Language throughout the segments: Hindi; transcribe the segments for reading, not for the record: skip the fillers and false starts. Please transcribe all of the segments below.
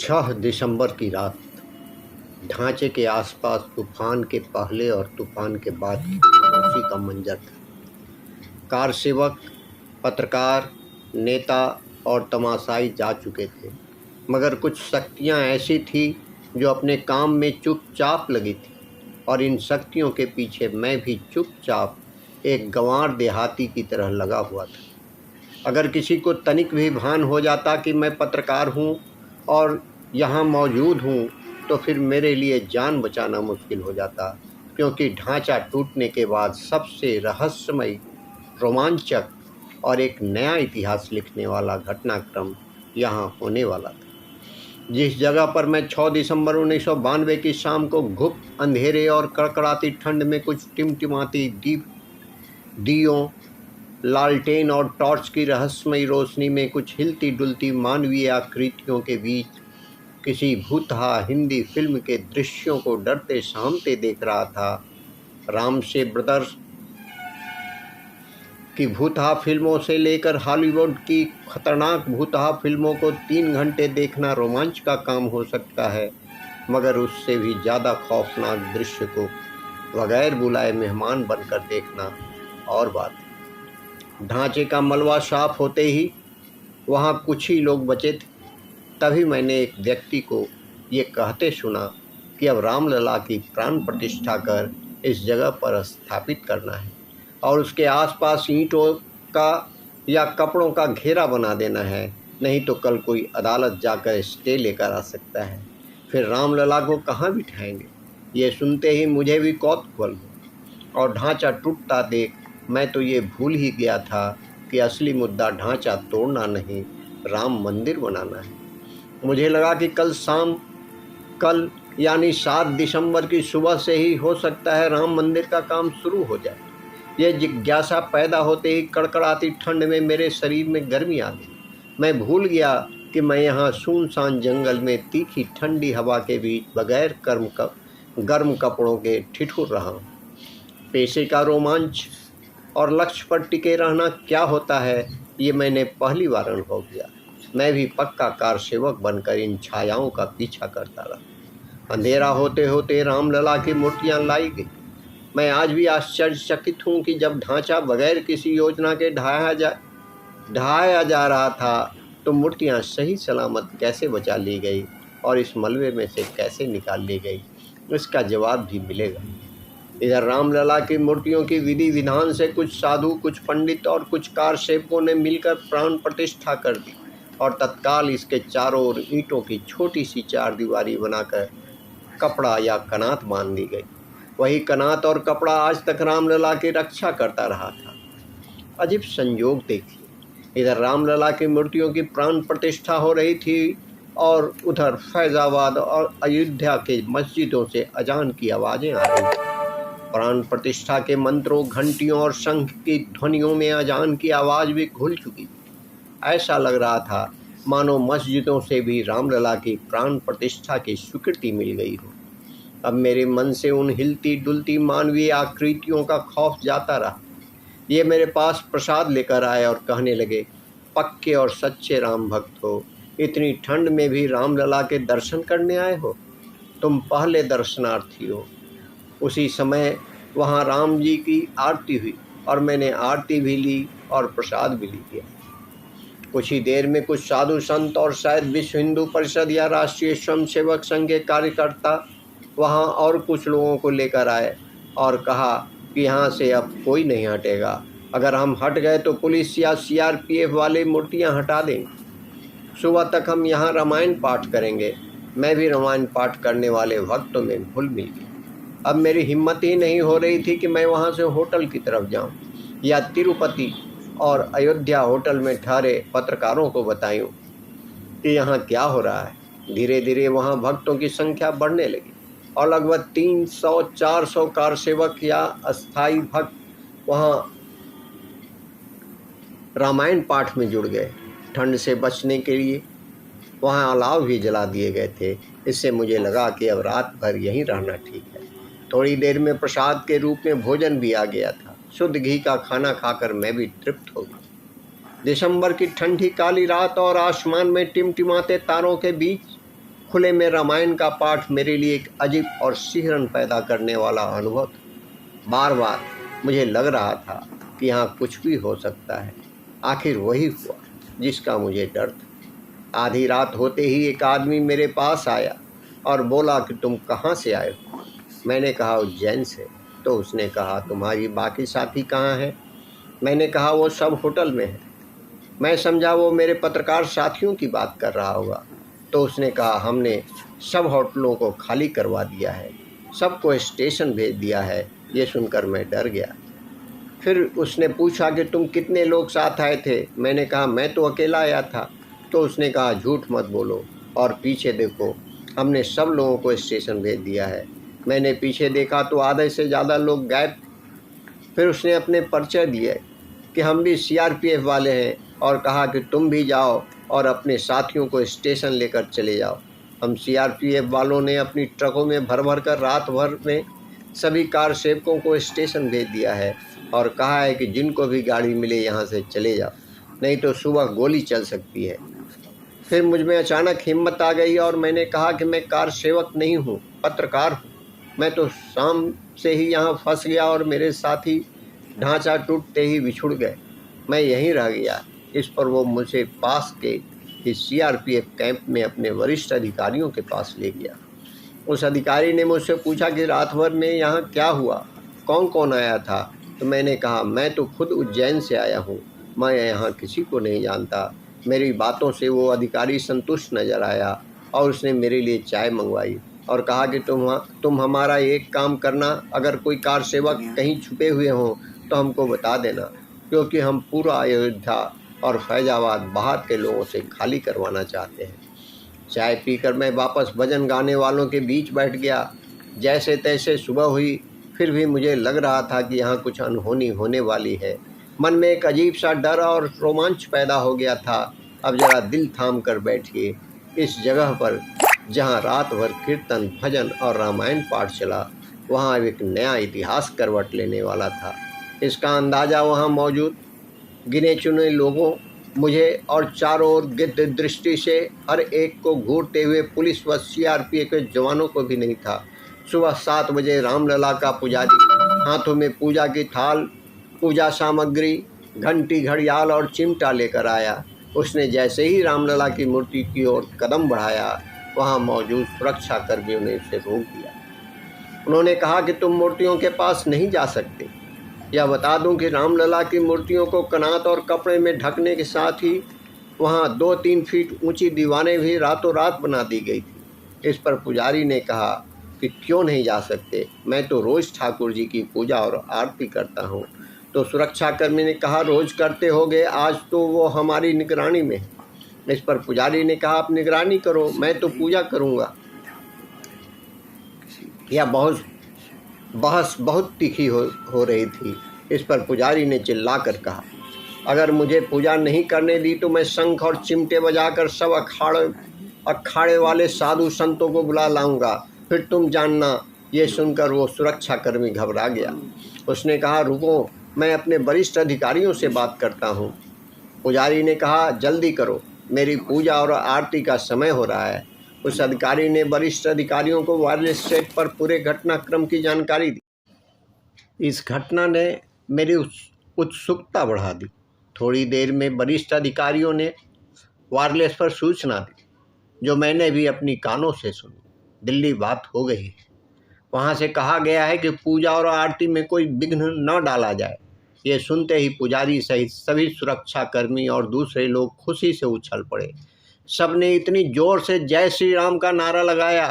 6 दिसंबर की रात ढांचे के आसपास तूफान के पहले और तूफान के बाद की खामोशी का मंजर था। कार सेवक, पत्रकार, नेता और तमाशाई जा चुके थे, मगर कुछ शक्तियां ऐसी थी जो अपने काम में चुपचाप लगी थी, और इन शक्तियों के पीछे मैं भी चुपचाप एक गंवार देहाती की तरह लगा हुआ था। अगर किसी को तनिक भी भान हो जाता कि मैं पत्रकार हूँ और यहाँ मौजूद हूँ, तो फिर मेरे लिए जान बचाना मुश्किल हो जाता, क्योंकि ढांचा टूटने के बाद सबसे रहस्यमय, रोमांचक और एक नया इतिहास लिखने वाला घटनाक्रम यहाँ होने वाला था। जिस जगह पर मैं 6 दिसंबर 1992 की शाम को गुप्त अंधेरे और कड़कड़ाती ठंड में कुछ टिमटिमाती दियों, लालटेन और टॉर्च की रहस्यमयी रोशनी में कुछ हिलती डुलती मानवीय आकृतियों के बीच किसी भूतहा हिंदी फिल्म के दृश्यों को डरते सामते देख रहा था। रामसे ब्रदर्स की भूतहा फिल्मों से लेकर हॉलीवुड की खतरनाक भूतहा फिल्मों को 3 घंटे देखना रोमांच का काम हो सकता है, मगर उससे भी ज़्यादा खौफनाक दृश्य को बगैर बुलाए मेहमान बनकर देखना और बात है। ढांचे का मलबा साफ होते ही वहाँ कुछ ही लोग बचे थे। तभी मैंने एक व्यक्ति को ये कहते सुना कि अब रामलला की प्राण प्रतिष्ठा कर इस जगह पर स्थापित करना है और उसके आसपास ईंटों का या कपड़ों का घेरा बना देना है, नहीं तो कल कोई अदालत जाकर स्टे लेकर आ सकता है। फिर रामलला को कहाँ बिठाएंगे? ये सुनते ही मुझे भी कौतूहल हुआ, और ढांचा टूटता देख मैं तो ये भूल ही गया था कि असली मुद्दा ढांचा तोड़ना नहीं, राम मंदिर बनाना है। मुझे लगा कि कल यानी 7 दिसंबर की सुबह से ही हो सकता है राम मंदिर का काम शुरू हो जाए। यह जिज्ञासा पैदा होते ही कड़कड़ाती ठंड में मेरे शरीर में गर्मी आ गई। मैं भूल गया कि मैं यहाँ सुनसान जंगल में तीखी ठंडी हवा के बीच बगैर गर्म कपड़ों के ठिठुर रहा हूँ। पेशे का रोमांच और लक्ष्य पर टिके रहना क्या होता है, ये मैंने पहली बार अनुभव किया। मैं भी पक्का कार सेवक बनकर इन छायाओं का पीछा करता रहा। अंधेरा होते होते रामलला की मूर्तियां लाई गई। मैं आज भी आश्चर्यचकित हूँ कि जब ढांचा बगैर किसी योजना के ढहाया जा रहा था, तो मूर्तियां सही सलामत कैसे बचा ली गई और इस मलबे में से कैसे निकाल ली गई, इसका जवाब भी मिलेगा। इधर रामलला की मूर्तियों की विधि विधान से कुछ साधु, कुछ पंडित और कुछ कार सेवकों ने मिलकर प्राण प्रतिष्ठा कर दी, और तत्काल इसके चारों ओर ईंटों की छोटी सी 4 दीवारी बनाकर कपड़ा या कनात बांध दी गई। वही कनात और कपड़ा आज तक रामलला की रक्षा करता रहा था। अजीब संयोग देखिए, इधर रामलला की मूर्तियों की प्राण प्रतिष्ठा हो रही थी और उधर फैजाबाद और अयोध्या के मस्जिदों से अजान की आवाज़ें आ रही थी। प्राण प्रतिष्ठा के मंत्रों, घंटियों और शंख की ध्वनियों में अजान की आवाज़ भी घुल चुकी थी। ऐसा लग रहा था मानो मस्जिदों से भी रामलला की प्राण प्रतिष्ठा की स्वीकृति मिल गई हो। अब मेरे मन से उन हिलती डुलती मानवीय आकृतियों का खौफ जाता रहा। ये मेरे पास प्रसाद लेकर आए और कहने लगे, पक्के और सच्चे राम भक्त हो, इतनी ठंड में भी रामलला के दर्शन करने आए हो? तुम पहले दर्शनार्थी हो। उसी समय वहाँ राम जी की आरती हुई और मैंने आरती भी ली और प्रसाद भी लिया। कुछ ही देर में कुछ साधु संत और शायद विश्व हिंदू परिषद या राष्ट्रीय स्वयंसेवक संघ के कार्यकर्ता वहाँ और कुछ लोगों को लेकर आए और कहा कि यहाँ से अब कोई नहीं हटेगा। अगर हम हट गए तो पुलिस या CRPF वाले मूर्तियाँ हटा देंगे। सुबह तक हम यहाँ रामायण पाठ करेंगे। मैं भी रामायण पाठ करने वाले भक्तों में घुल मिल गया। अब मेरी हिम्मत ही नहीं हो रही थी कि मैं वहाँ से होटल की तरफ जाऊँ या तिरुपति और अयोध्या होटल में ठहरे पत्रकारों को बताऊं कि यहाँ क्या हो रहा है। धीरे धीरे वहाँ भक्तों की संख्या बढ़ने लगी और लगभग 300-400 कार सेवक या अस्थायी भक्त वहाँ रामायण पाठ में जुड़ गए। ठंड से बचने के लिए वहाँ अलाव भी जला दिए गए थे। इससे मुझे लगा कि अब रात भर यहीं रहना ठीक है। थोड़ी देर में प्रसाद के रूप में भोजन भी आ गया था। शुद्ध घी का खाना खाकर मैं भी तृप्त हो गया। दिसंबर की ठंडी काली रात और आसमान में टिमटिमाते तारों के बीच खुले में रामायण का पाठ मेरे लिए एक अजीब और सिहरन पैदा करने वाला अनुभव था। बार बार मुझे लग रहा था कि यहाँ कुछ भी हो सकता है। आखिर वही हुआ जिसका मुझे डर था। आधी रात होते ही एक आदमी मेरे पास आया और बोला कि तुम कहाँ से आए हो? मैंने कहा उज्जैन से। तो उसने कहा तुम्हारी बाकी साथी कहाँ हैं? मैंने कहा वो सब होटल में हैं। मैं समझा वो मेरे पत्रकार साथियों की बात कर रहा होगा। तो उसने कहा हमने सब होटलों को खाली करवा दिया है, सबको स्टेशन भेज दिया है। ये सुनकर मैं डर गया। फिर उसने पूछा कि तुम कितने लोग साथ आए थे? मैंने कहा मैं तो अकेला आया था। तो उसने कहा झूठ मत बोलो और पीछे देखो, हमने सब लोगों को स्टेशन भेज दिया है। मैंने पीछे देखा तो आधे से ज़्यादा लोग गायब थे। फिर उसने अपने परिचय दिए कि हम भी सीआरपीएफ वाले हैं और कहा कि तुम भी जाओ और अपने साथियों को स्टेशन लेकर चले जाओ। हम सीआरपीएफ वालों ने अपनी ट्रकों में भर भर कर रात भर में सभी कार सेवकों को स्टेशन भेज दिया है और कहा है कि जिनको भी गाड़ी मिले यहाँ से चले जाओ, नहीं तो सुबह गोली चल सकती है। फिर मुझ में अचानक हिम्मत आ गई और मैंने कहा कि मैं कार सेवक नहीं हूँ, पत्रकार हूँ। मैं तो शाम से ही यहाँ फंस गया और मेरे साथी ढांचा टूटते ही बिछुड़ गए। मैं यहीं रह गया। इस पर वो मुझे पास के इस सीआरपीएफ कैंप में अपने वरिष्ठ अधिकारियों के पास ले गया। उस अधिकारी ने मुझसे पूछा कि रात भर में यहाँ क्या हुआ, कौन कौन आया था? तो मैंने कहा मैं तो खुद उज्जैन से आया हूँ, मैं यहाँ किसी को नहीं जानता। मेरी बातों से वो अधिकारी संतुष्ट नजर आया और उसने मेरे लिए चाय मंगवाई और कहा कि तुम हमारा एक काम करना, अगर कोई कार सेवक कहीं छुपे हुए हों तो हमको बता देना, क्योंकि हम पूरा अयोध्या और फैजाबाद बाहर के लोगों से खाली करवाना चाहते हैं। चाय पीकर मैं वापस भजन गाने वालों के बीच बैठ गया। जैसे तैसे सुबह हुई, फिर भी मुझे लग रहा था कि यहाँ कुछ अनहोनी होने वाली है। मन में एक अजीब सा डर और रोमांच पैदा हो गया था। अब जरा दिल थाम कर बैठिए। इस जगह पर जहाँ रात भर कीर्तन, भजन और रामायण पाठ चला, वहाँ एक नया इतिहास करवट लेने वाला था। इसका अंदाज़ा वहाँ मौजूद गिने चुने लोगों, मुझे और चारों ओर गिद्ध दृष्टि से हर एक को घूरते हुए पुलिस व सीआरपीएफ के जवानों को भी नहीं था। सुबह 7 बजे रामलला का पुजारी हाथों में पूजा की थाल, पूजा सामग्री, घंटी, घड़ियाल और चिमटा लेकर आया। उसने जैसे ही रामलला की मूर्ति की ओर कदम बढ़ाया, वहाँ मौजूद सुरक्षा कर्मियों ने उसे रोक दिया। उन्होंने कहा कि तुम मूर्तियों के पास नहीं जा सकते। यह बता दूं कि रामलला की मूर्तियों को कनात और कपड़े में ढकने के साथ ही वहाँ 2-3 फीट ऊंची दीवारें भी रातों रात बना दी गई थी। इस पर पुजारी ने कहा कि क्यों नहीं जा सकते, मैं तो रोज़ ठाकुर जी की पूजा और आरती करता हूँ। तो सुरक्षाकर्मी ने कहा रोज़ करते होगे, आज तो वो हमारी निगरानी में है। इस पर पुजारी ने कहा आप निगरानी करो, मैं तो पूजा करूँगा। यह बहस बहुत तीखी हो रही थी। इस पर पुजारी ने चिल्लाकर कहा अगर मुझे पूजा नहीं करने दी तो मैं शंख और चिमटे बजाकर सब अखाड़े वाले साधु संतों को बुला लाऊंगा, फिर तुम जानना। ये सुनकर वो सुरक्षाकर्मी घबरा गया। उसने कहा रुको, मैं अपने वरिष्ठ अधिकारियों से बात करता हूँ। पुजारी ने कहा जल्दी करो, मेरी पूजा और आरती का समय हो रहा है। उस अधिकारी ने वरिष्ठ अधिकारियों को वायरलेस सेट पर पूरे घटनाक्रम की जानकारी दी। इस घटना ने मेरी उत्सुकता बढ़ा दी। थोड़ी देर में वरिष्ठ अधिकारियों ने वायरलेस पर सूचना दी, जो मैंने भी अपनी कानों से सुनी। दिल्ली बात हो गई है। वहाँ से कहा गया है कि पूजा और आरती में कोई विघ्न न डाला जाए। ये सुनते ही पुजारी सहित सभी सुरक्षाकर्मी और दूसरे लोग खुशी से उछल पड़े। सबने इतनी जोर से जय श्री राम का नारा लगाया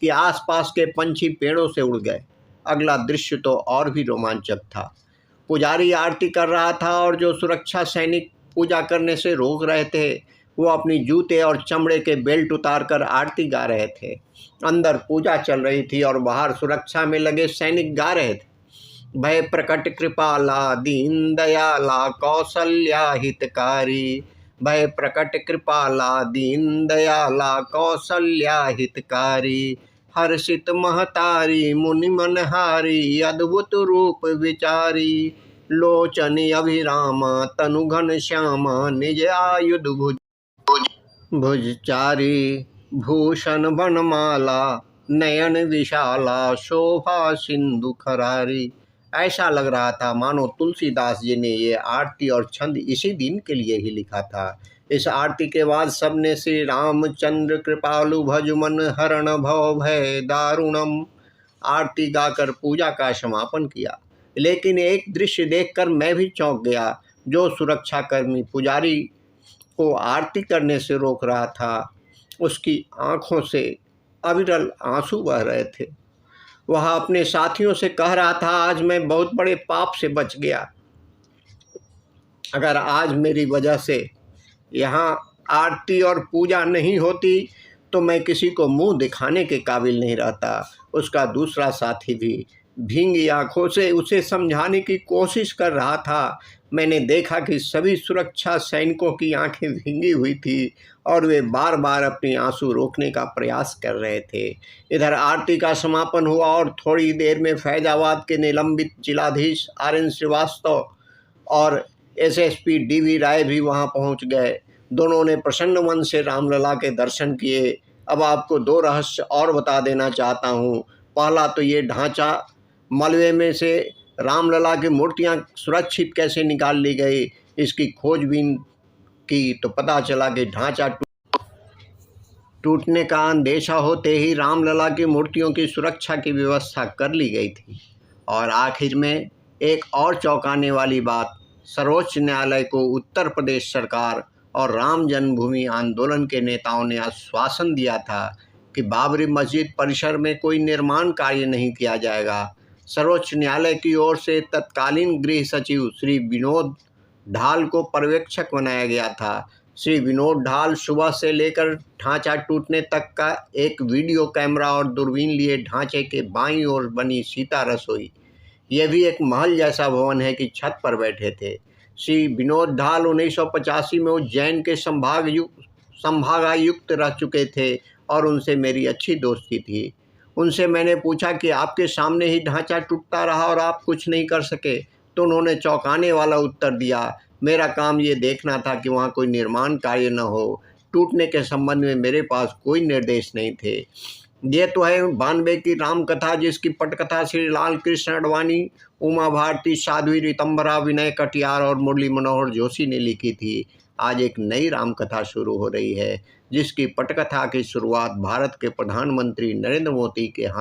कि आसपास के पंछी पेड़ों से उड़ गए। अगला दृश्य तो और भी रोमांचक था। पुजारी आरती कर रहा था और जो सुरक्षा सैनिक पूजा करने से रोक रहे थे, वो अपनी जूते और चमड़े के बेल्ट उतारकर आरती गा रहे थे। अंदर पूजा चल रही थी और बाहर सुरक्षा में लगे सैनिक गा रहे थे भय प्रकट कृपाला दीन दयाला कौशल्या हितकारी, भय प्रकट कृपाला दीन दयाला कौशल्या हितकारी, हर्षित महतारी मुनि मनहारी अद्भुत रूप विचारी, लोचन अभिरामा तनु घन श्यामा निज आयुध भुजचारी। भूषण वनमाला नयन विशाला शोभा सिंधु खरारी। ऐसा लग रहा था मानो तुलसीदास जी ने ये आरती और छंद इसी दिन के लिए ही लिखा था। इस आरती के बाद सबने श्री रामचंद्र कृपालु भजमन हरण भव भय दारुणम आरती गाकर पूजा का समापन किया। लेकिन एक दृश्य देखकर मैं भी चौंक गया। जो सुरक्षाकर्मी पुजारी को आरती करने से रोक रहा था, उसकी आंखों से अविरल आंसू बह रहे थे। वह अपने साथियों से कह रहा था, आज मैं बहुत बड़े पाप से बच गया। अगर आज मेरी वजह से यहाँ आरती और पूजा नहीं होती तो मैं किसी को मुंह दिखाने के काबिल नहीं रहता। उसका दूसरा साथी भी भींगी आंखों से उसे समझाने की कोशिश कर रहा था। मैंने देखा कि सभी सुरक्षा सैनिकों की आंखें भींगी हुई थी और वे बार बार अपनी आंसू रोकने का प्रयास कर रहे थे। इधर आरती का समापन हुआ और थोड़ी देर में फैजाबाद के निलंबित जिलाधीश RN श्रीवास्तव और SSP DV राय भी वहां पहुंच गए। दोनों ने प्रसन्न मन से रामलला के दर्शन किए। अब आपको 2 रहस्य और बता देना चाहता हूँ। पहला तो ये ढांचा मलबे में से रामलला की मूर्तियाँ सुरक्षित कैसे निकाल ली गई, इसकी खोजबीन की तो पता चला कि ढांचा टूटने का अंदेशा होते ही रामलला की मूर्तियों की सुरक्षा की व्यवस्था कर ली गई थी। और आखिर में एक और चौंकाने वाली बात, सर्वोच्च न्यायालय को उत्तर प्रदेश सरकार और राम जन्मभूमि आंदोलन के नेताओं ने आश्वासन दिया था कि बाबरी मस्जिद परिसर में कोई निर्माण कार्य नहीं किया जाएगा। सर्वोच्च न्यायालय की ओर से तत्कालीन गृह सचिव श्री विनोद ढाल को पर्यवेक्षक बनाया गया था। श्री विनोद ढाल सुबह से लेकर ढांचा टूटने तक का एक वीडियो कैमरा और दूरबीन लिए ढांचे के बाईं ओर बनी सीता रसोई, यह भी एक महल जैसा भवन है, कि छत पर बैठे थे। श्री विनोद ढाल 1985 में उज्जैन के संभागायुक्त रह चुके थे और उनसे मेरी अच्छी दोस्ती थी। उनसे मैंने पूछा कि आपके सामने ही ढांचा टूटता रहा और आप कुछ नहीं कर सके, तो उन्होंने चौंकाने वाला उत्तर दिया, मेरा काम ये देखना था कि वहाँ कोई निर्माण कार्य न हो। टूटने के संबंध में मेरे पास कोई निर्देश नहीं थे। ये तो है 92 की राम कथा, जिसकी पटकथा श्री लाल कृष्ण अडवाणी, उमा भारती, साध्वी ऋतंबरा, विनय कटियार और मुरली मनोहर जोशी ने लिखी थी। आज एक नई राम कथा शुरू हो रही है, जिसकी पटकथा की शुरुआत भारत के प्रधानमंत्री नरेंद्र मोदी के हाथ